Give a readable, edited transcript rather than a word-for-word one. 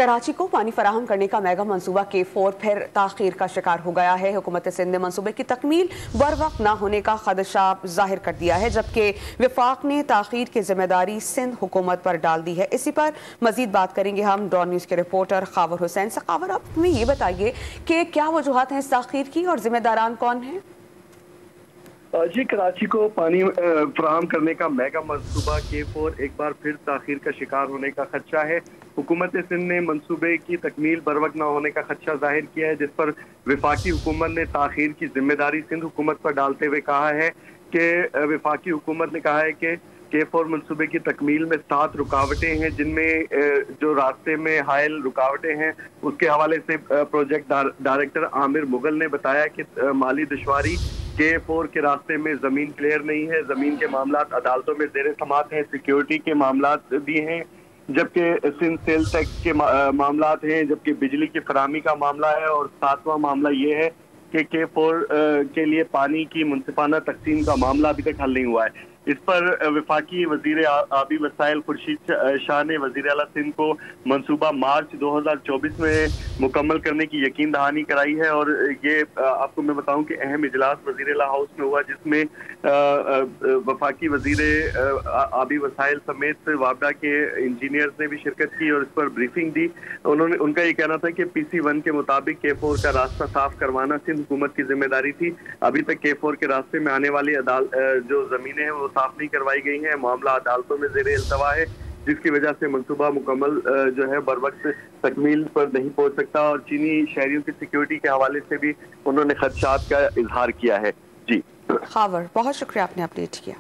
कराची को पानी फराहम करने का मेगा मंसूबा K4 फिर ताखीर का शिकार हो गया है। हुकूमत सिंध ने मंसूबे की तकमील बर वक्त न होने का खदशा जाहिर कर दिया है, जबकि विफाक ने ताखीर की जिम्मेदारी सिंध हुकूमत पर डाल दी है। इसी पर मजीद बात करेंगे हम डॉन न्यूज़ के रिपोर्टर खावर हुसैन से। खावर, आप हमें ये बताइए कि क्या वजूहात हैं इस ताखीर की और जिम्मेदारान कौन हैं? जी, कराची को पानी फराहम करने का मेगा मंसूबा K4 एक बार फिर ताखीर का शिकार होने का खदशा है। हुकूमत सिंध ने मंसूबे की तकमील बर वक्त न होने का खदशा जाहिर किया है, जिस पर विफाकी हुकूमत ने ताखीर की जिम्मेदारी सिंध हुकूमत पर डालते हुए कहा है कि विफाकी हुकूमत ने कहा है कि K4 मंसूबे की तकमील में 7 रुकावटें हैं, जिनमें जो रास्ते में हायल रुकावटें हैं उसके हवाले से प्रोजेक्ट डायरेक्टर आमिर मुगल ने बताया कि माली दुश्वारी K4 के रास्ते में ज़मीन क्लियर नहीं है, ज़मीन के मामलात अदालतों में ज़ेर समाअत हैं, सिक्योरिटी के मामलात भी हैं, जबकि सिंध सेल टैक्स के मामलात हैं, जबकि बिजली की फराहमी का मामला है और 7वां मामला ये है कि K4 के लिए पानी की मुनसिफाना तकसीम का मामला अभी तक हल नहीं हुआ है। इस पर विफाकी वजीर आबी वसाइल खुर्शीद शाह ने वजीर आला सिंध को मंसूबा मार्च 2024 में मुकम्मल करने की यकीन दहानी कराई है। और ये आपको मैं बताऊं कि अहम इजलास वजीर आला हाउस में हुआ, जिसमें वफाकी वजीर आबी वसाइल समेत वापडा के इंजीनियर्स ने भी शिरकत की और इस पर ब्रीफिंग दी। उनका ये कहना था कि PC1 के मुताबिक K4 का रास्ता साफ करवाना सिंध हुकूमत की जिम्मेदारी थी। अभी तक K4 के रास्ते में आने वाली जो जमीनें हैं वो साफ नहीं करवाई गई हैं, मामला अदालतों में ज़ेरे इल्तवा है, जिसकी वजह से मंसूबा मुकम्मल जो है बर वक्त तकमील पर नहीं पहुंच सकता। और चीनी शहरियों की सिक्योरिटी के हवाले से भी उन्होंने खदशात का इजहार किया है। जी खावर, बहुत शुक्रिया, आपने अपडेट किया।